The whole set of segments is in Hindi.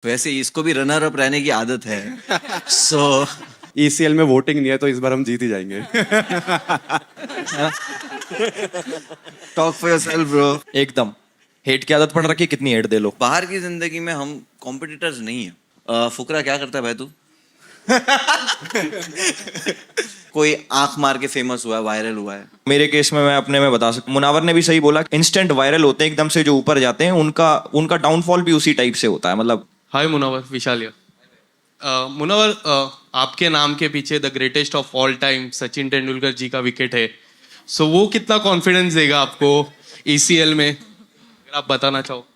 वैसे इसको भी रनर अप रहने की आदत है। सो ECL में वोटिंग नहीं है तो इस बार हम जीत ही जाएंगे। Talk for yourself bro. एकदम हेट की आदत पड़ रखी है, कितनी हेट दे लो। बाहर की जिंदगी में हम कॉम्पिटिटर्स नहीं है। फुकरा क्या करता है भाई तू? कोई आंख मार के फेमस हुआ है, वायरल हुआ है। मेरे केस में मैं अपने में बता सकता, मुनावर ने भी सही बोला, इंस्टेंट वायरल होते हैं एकदम से, जो ऊपर जाते हैं उनका डाउनफॉल भी उसी टाइप से होता है। मतलब हाय मुनावर, विशाल here. मुनावर, आपके नाम के पीछे the greatest of all time Sachin Tendulkar ji का विकेट है। सो वो कितना कॉन्फिडेंस देगा आपको ECL में, अगर आप बताना चाहो।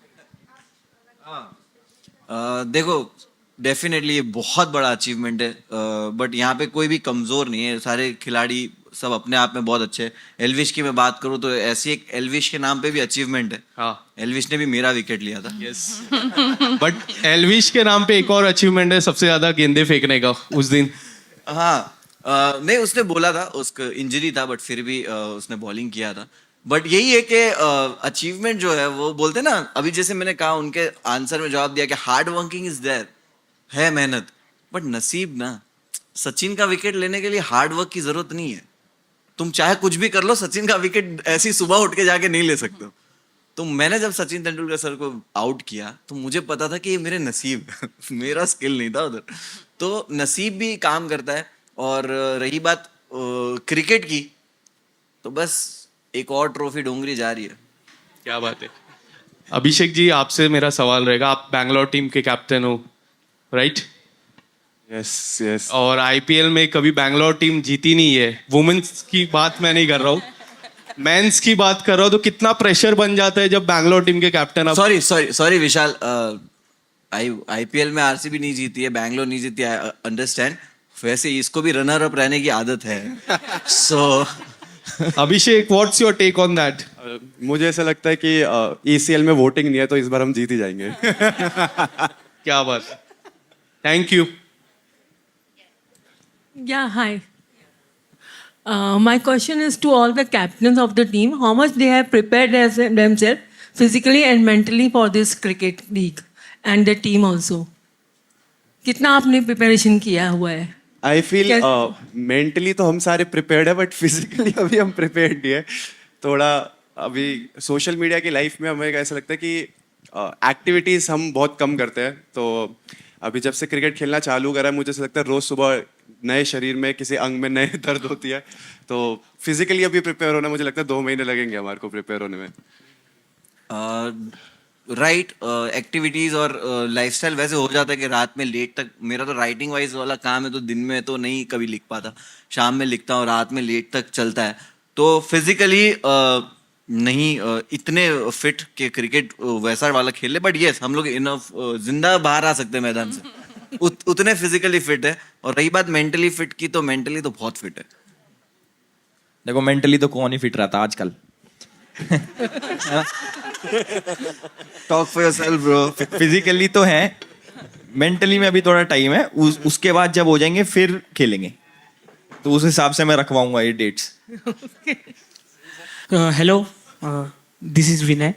देखो, डेफिनेटली ये बहुत बड़ा अचीवमेंट है, बट यहाँ पे कोई भी कमजोर नहीं है। सारे खिलाड़ी सब अपने आप में बहुत अच्छे हैं। एल्विश की मैं बात करूँ तो ऐसी एक एल्विश के नाम पे भी अचीवमेंट है। हाँ, एल्विश ने भी मेरा विकेट लिया था। यस। बट एल्विश के नाम पे एक और अचीवमेंट है, सबसे ज्यादा गेंदे फेंकने का उस दिन। हाँ, नहीं उसने बोला था, उसका इंजरी था बट फिर भी उसने बॉलिंग किया था। बट यही है कि अचीवमेंट जो है वो बोलते हैं ना, अभी जैसे मैंने कहा उनके आंसर में जवाब दिया कि हार्ड वर्किंग इज देयर, है मेहनत, बट नसीब ना। सचिन का विकेट लेने के लिए हार्ड वर्क की जरूरत नहीं है। तुम चाहे कुछ भी कर लो, सचिन का विकेट ऐसी सुबह उठ के जाके नहीं ले सकते हो। तो मैंने जब सचिन तेंदुलकर सर को आउट किया तो मुझे पता था कि ये मेरे नसीब मेरा स्किल नहीं था उधर। तो नसीब भी काम करता है। और रही बात क्रिकेट की, तो बस एक और ट्रॉफी डोंगरी जा रही है। क्या बात है। अभिषेक जी, आपसे मेरा सवाल रहेगा, आप बैंगलोर टीम के कैप्टन हो, राइट? Yes yes. और IPL में कभी बैंगलोर टीम जीती नहीं है। वुमेन्स की बात मैं नहीं कर रहा हूँ, मेंस की बात कर रहा हूँ। तो कितना प्रेशर बन जाता है जब बैंगलोर टीम के कैप्टन आप। सॉरी सॉरी सॉरी विशाल, IPL में RCB नहीं जीती है, बैंगलोर नहीं जीती है, अंडरस्टैंड। वैसे इसको भी रनर अप रहने की आदत है। So Abhishek, what's your take on that? मुझे ऐसा लगता है कि ECL में वोटिंग नहीं है तो इस बार हम जीत ही जाएंगे। क्या बात। Thank you. Yeah, hi. My question is to all the captains of the team. How much they have prepared themselves physically and mentally for this cricket league and the team also? कितना आपने प्रिपरेशन किया हुआ है? आई फील क्या- मेंटली तो हम सारे प्रिपेयर्ड है, बट फिजिकली अभी हम प्रिपेयर्ड नहीं है। थोड़ा अभी सोशल मीडिया की लाइफ में हमें ऐसा लगता है कि एक्टिविटीज हम बहुत कम करते हैं। तो अभी जब से क्रिकेट खेलना चालू करा है, मुझे ऐसा लगता है रोज सुबह नए शरीर में किसी अंग में नए दर्द होती है। तो फिजिकली अभी प्रिपेयर होना मुझे लगता है 2 महीने लगेंगे हमारे को प्रिपेयर होने में। राइट, एक्टिविटीज और लाइफस्टाइल वैसे हो जाता है कि रात में लेट तक, मेरा तो राइटिंग वाइज वाला काम है तो दिन में तो नहीं कभी लिख पाता, शाम में लिखता हूँ, रात में लेट तक चलता है। तो फिजिकली नहीं इतने फिट के क्रिकेट वैसा वाला खेल ले, बट यस हम लोग इनफ जिंदा बाहर आ सकते हैं मैदान से। उतने फिजिकली फिट है। और रही बात मेंटली फिट की, तो मेंटली तो बहुत फिट है। देखो, मेंटली तो कौन ही फिट रहता आजकल। Talk for yourself bro. Physically तो है, मेंटली में अभी थोड़ा टाइम है। उसके बाद जब हो जाएंगे फिर खेलेंगे, तो उस हिसाब से मैं रखवाऊंगा ये डेट्स। हेलो, दिस इज़ विनय।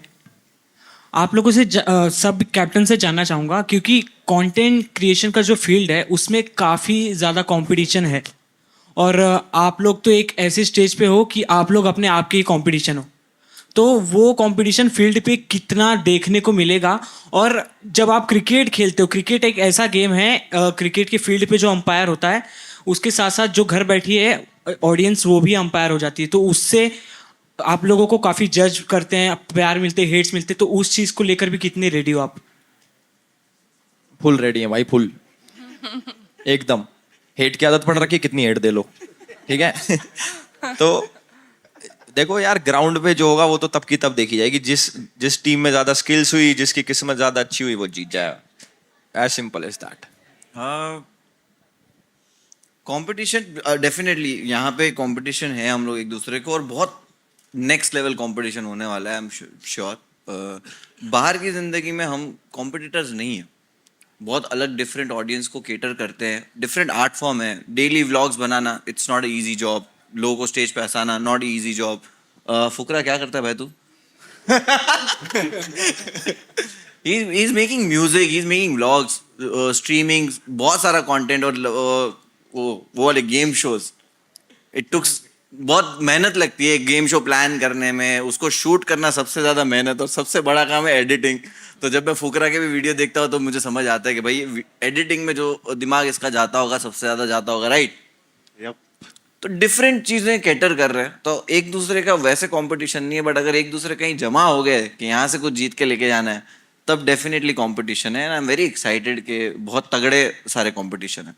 आप लोगों से सब कैप्टन से जानना चाहूँगा, क्योंकि कंटेंट क्रिएशन का जो फील्ड है उसमें काफ़ी ज़्यादा कंपटीशन है, और आप लोग तो एक ऐसे स्टेज पे हो कि आप लोग अपने आप के ही कंपटीशन हो। तो वो कंपटीशन फील्ड पे कितना देखने को मिलेगा? और जब आप क्रिकेट खेलते हो, क्रिकेट एक ऐसा गेम है, क्रिकेट के फील्ड पे जो अंपायर होता है उसके साथ साथ जो घर बैठी है ऑडियंस वो भी अंपायर हो जाती है। तो उससे आप लोगों को काफ़ी जज करते हैं, प्यार मिलते, हेट्स मिलते, तो उस चीज़ को लेकर भी कितने रेडी हो आप? फुल रेडी है भाई, फुल एकदम। हेट की आदत पड़ रखी है, कितनी हेट दे लो, ठीक है। तो देखो यार, ग्राउंड पे जो होगा वो तो तब की तब देखी जाएगी। जिस टीम में ज्यादा स्किल्स हुई, जिसकी किस्मत ज्यादा अच्छी हुई, वो जीत जाएगा। As simple as that. Competition definitely यहाँ पे कंपटीशन है हम लोग एक दूसरे को, और बहुत नेक्स्ट लेवल कंपटीशन होने वाला है, आई एम श्योर। बाहर की जिंदगी में हम कॉम्पिटिटर्स नहीं है, बहुत अलग डिफरेंट ऑडियंस को केटर करते हैं, डिफरेंट आर्ट फॉर्म है। Daily vlogs banana, it's not easy job. लोगों को स्टेज पे हंसाना, नॉट इजी जॉब। फुकरा क्या करता है भाई तू? He is making music, he is making vlogs, streaming, बहुत सारा कंटेंट, और वो वाले गेम शोज, इट टुक्स बहुत मेहनत लगती है गेम शो प्लान करने में, उसको शूट करना सबसे ज्यादा मेहनत, और सबसे बड़ा काम है एडिटिंग। तो जब मैं फुकरा के भी वीडियो देखता हूँ तो मुझे समझ आता है कि भाई एडिटिंग में जो दिमाग इसका जाता होगा सबसे ज्यादा जाता होगा, राइट? Yep. तो डिफरेंट चीजें कैटर कर रहे हैं, तो एक दूसरे का वैसे कंपटीशन नहीं है, बट अगर एक दूसरे कहीं जमा हो गए कि यहाँ से कुछ जीत के लेके जाना है, तब डेफिनेटली कंपटीशन है। And I am very excited कि बहुत तगड़े सारे कंपटीशन है।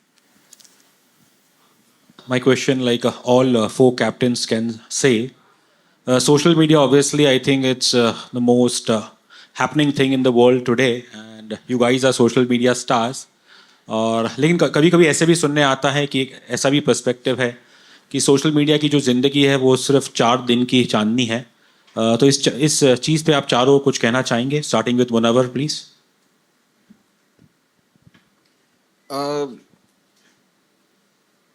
My question, like all four captains can say, social media, obviously, I think it's the most happening thing in the world today, and you guys are social media stars. और लेकिन कभी कभी ऐसे भी सुनने आता है कि एक ऐसा भी पर्सपेक्टिव है कि सोशल मीडिया की जो ज़िंदगी है वो सिर्फ 4 दिन की चांदनी है। तो इस चीज़ पे आप चारों कुछ कहना चाहेंगे, स्टार्टिंग विद मुनव्वर प्लीज़।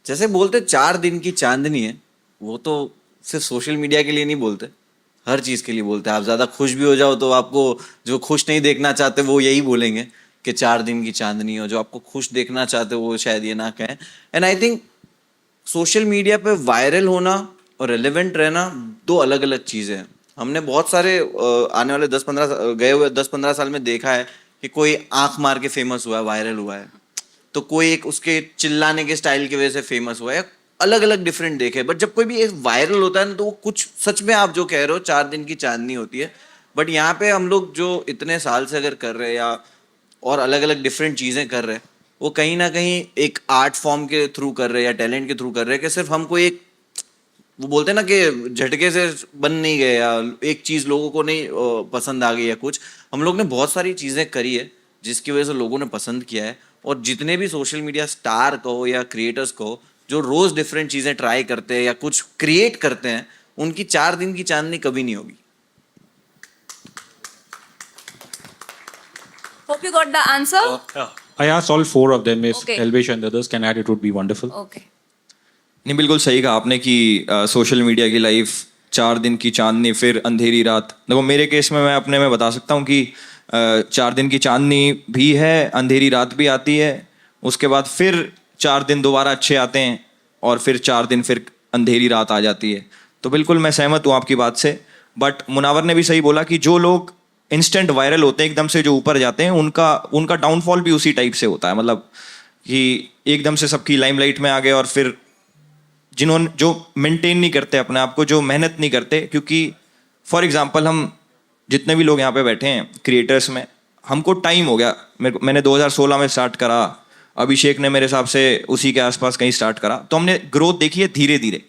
जैसे बोलते 4 दिन की चांदनी है, वो तो सिर्फ सोशल मीडिया के लिए नहीं बोलते, हर चीज के लिए बोलते हैं। आप ज्यादा खुश भी हो जाओ तो आपको जो खुश नहीं देखना चाहते वो यही बोलेंगे कि 4 दिन की चांदनी हो, जो आपको खुश देखना चाहते वो शायद ये ना कहें। And I think social media पे वायरल होना और रेलेवेंट रहना दो अलग अलग चीजें हैं। हमने बहुत सारे आने वाले 10-15 गए हुए 10-15 साल में देखा है कि कोई आंख मार के फेमस हुआ है, वायरल हुआ है, तो कोई एक उसके चिल्लाने के स्टाइल की वजह से फेमस हुआ है, अलग अलग डिफरेंट देखे। बट जब कोई भी एक वायरल होता है ना, तो वो कुछ सच में आप जो कह रहे हो 4 दिन की चांदनी होती है। बट यहाँ पे हम लोग जो इतने साल से अगर कर रहे हैं या और अलग अलग डिफरेंट चीज़ें कर रहे हैं, वो कहीं ना कहीं एक आर्ट फॉर्म के थ्रू कर रहे हैं या टैलेंट के थ्रू कर रहे हैं, कि सिर्फ हमको एक, वो बोलते हैं ना कि झटके से बन नहीं गए या एक चीज़ लोगों को नहीं पसंद आ गई या कुछ। हम लोग ने बहुत सारी चीज़ें करी है जिसकी वजह से लोगों ने पसंद किया है। और जितने भी सोशल मीडिया स्टार कहो या क्रिएटर्स कहो जो रोज डिफरेंट चीजें ट्राई करते हैं या कुछ क्रिएट करते हैं, उनकी 4 दिन की चांदनी कभी नहीं होगी। Hope you got the answer. I asked all 4 of them. If Okay. Elvish and the others can add, it would be wonderful. Okay. नहीं, बिल्कुल सही कहा आपने कि सोशल मीडिया की लाइफ 4 दिन की चांदनी फिर अंधेरी रात। देखो मेरे केस में मैं अपने में बता सकता हूँ कि 4 दिन की चांदनी भी है, अंधेरी रात भी आती है, उसके बाद फिर 4 दिन दोबारा अच्छे आते हैं और फिर 4 दिन फिर अंधेरी रात आ जाती है। तो बिल्कुल मैं सहमत हूँ आपकी बात से। बट मुनावर ने भी सही बोला कि जो लोग इंस्टेंट वायरल होते हैं, एकदम से जो ऊपर जाते हैं, उनका डाउनफॉल भी उसी टाइप से होता है। मतलब कि एकदम से सबकी लाइमलाइट में आ गए और फिर जिन्होंने जो मेंटेन नहीं करते अपने आप को, जो मेहनत नहीं करते, क्योंकि फॉर एग्जांपल हम जितने भी लोग यहाँ पे बैठे हैं क्रिएटर्स में, हमको टाइम हो गया। मैंने 2016 में स्टार्ट करा, अभिषेक ने मेरे हिसाब से उसी के आसपास कहीं स्टार्ट करा, तो हमने ग्रोथ देखी है धीरे धीरे,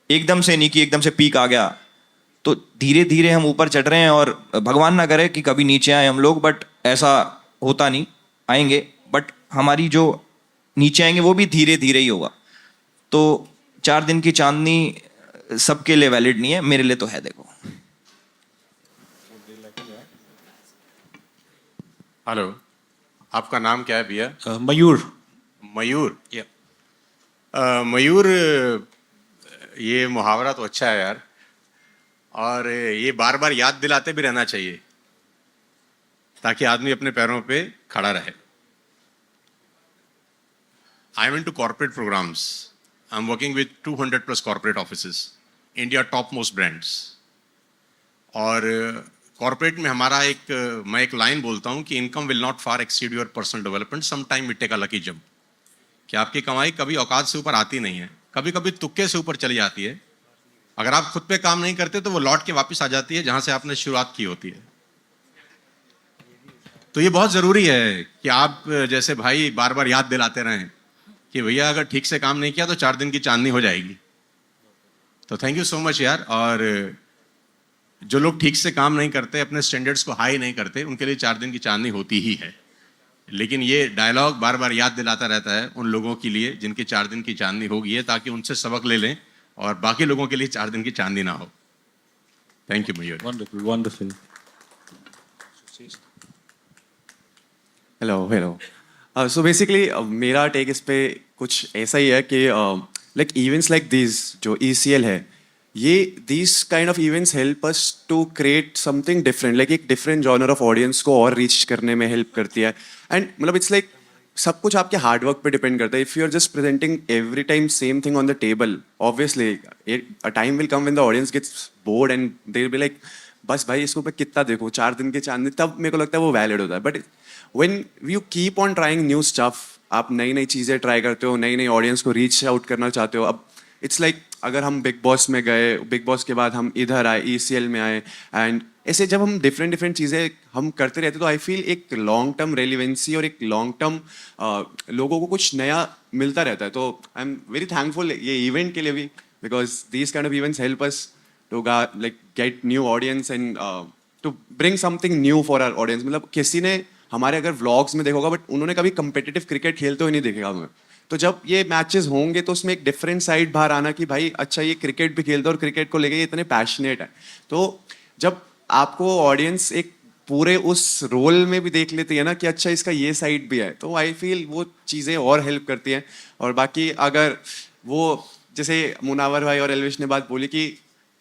एकदम से नहीं कि एकदम से पीक आ गया। तो धीरे धीरे हम ऊपर चढ़ रहे हैं और भगवान ना करे कि कभी नीचे आए हम लोग, बट ऐसा होता नहीं, आएंगे, बट हमारी जो नीचे आएंगे वो भी धीरे धीरे ही होगा। तो 4 दिन की चांदनी सबके लिए वैलिड नहीं है, मेरे लिए तो है। देखो हेलो, आपका नाम क्या है भैया? Mayur. मयूर। मयूर, ये मुहावरा तो अच्छा है यार, और ये बार बार याद दिलाते भी रहना चाहिए ताकि आदमी अपने पैरों पे खड़ा रहे। I am into corporate programs. I am working with 200+ corporate offices, India top most brands. और कॉर्पोरेट में हमारा मैं एक लाइन बोलता हूँ कि income will not far exceed your personal development, some time we take a lucky jump. कि आपकी कमाई कभी औकात से ऊपर आती नहीं है, कभी कभी तुक्के से ऊपर चली जाती है। अगर आप खुद पे काम नहीं करते तो वो लौट के वापस आ जाती है जहां से आपने शुरुआत की होती है। तो ये बहुत जरूरी है कि आप जैसे भाई बार बार याद दिलाते रहें कि भैया अगर ठीक से काम नहीं किया तो 4 दिन की चांदनी हो जाएगी। तो थैंक यू सो मच यार। और जो लोग ठीक से काम नहीं करते, अपने स्टैंडर्ड्स को हाई नहीं करते, उनके लिए 4 दिन की चांदनी होती ही है। लेकिन ये डायलॉग बार बार याद दिलाता रहता है उन लोगों के लिए जिनकी 4 दिन की चांदनी होगी है, ताकि उनसे सबक ले लें और बाकी लोगों के लिए 4 दिन की चांदनी ना हो। Thank you Mayur. Wonderful, wonderful. Hello. So basically मेरा टेक इस पे कुछ ऐसा ही है कि लाइक इवेंट्स लाइक दिस जो ECL है, ये these kind of events help us to create something different, like एक different genre of audience को और reach करने में help करती है. And मतलब it's like सब कुछ आपके हार्ड वर्क पे डिपेंड करता है. If you are just presenting every time same thing on the table, obviously a time will come when the audience gets bored and they will be like बस भाई इसको मैं कितना देखूं, 4 दिन के चांदनी, तब मेरे को लगता है वो वैलिड होता है. But when you keep on trying new stuff, आप नई नई चीज़ें ट्राई करते हो, नई नई ऑडियंस को रीच आउट करना चाहते हो. अब इट्स लाइक अगर हम बिग बॉस में गए, बिग बॉस के बाद हम इधर आए, ECL में आए, एंड ऐसे जब हम डिफरेंट डिफरेंट चीज़ें हम करते रहते तो आई फील एक लॉन्ग टर्म रेलिवेंसी और एक लॉन्ग टर्म लोगों को कुछ नया मिलता रहता है. तो आई एम वेरी थैंकफुल ये इवेंट के लिए भी, because these kind of events help us to like get new audience and to bring something new for our audience. मतलब किसी ने हमारे अगर व्लॉग्स में देखा होगा बट उन्होंने कभी कंपिटिटिव क्रिकेट खेलते हुए नहीं देखेगा हमें. तो जब ये मैचेस होंगे तो उसमें एक डिफरेंट साइड बाहर आना कि भाई अच्छा ये क्रिकेट भी खेलते हैं और क्रिकेट को लेके ये इतने पैशनेट है. तो जब आपको ऑडियंस एक पूरे उस रोल में भी देख लेती है ना कि अच्छा इसका ये साइड भी है, तो आई फील वो चीज़ें और हेल्प करती हैं. और बाकी अगर वो जैसे मुनावर भाई और एल्विश ने बात बोली कि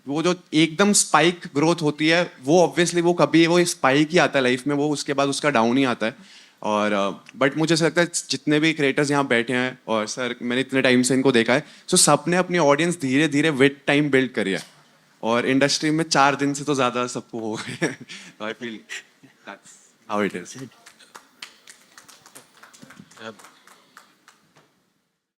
वो जो एकदम स्पाइक ग्रोथ होती है वो ऑब्वियसली वो कभी वो स्पाइक ही आता है लाइफ में, वो उसके बाद उसका डाउन ही आता है. और बट मुझे ऐसा लगता है जितने भी क्रिएटर्स यहाँ बैठे हैं और सर मैंने इतने टाइम से इनको देखा है, सो सबने अपनी ऑडियंस धीरे धीरे विद टाइम बिल्ड करी है. और इंडस्ट्री में 4 दिन से तो ज़्यादा सबको हो गए. I feel that's how it is.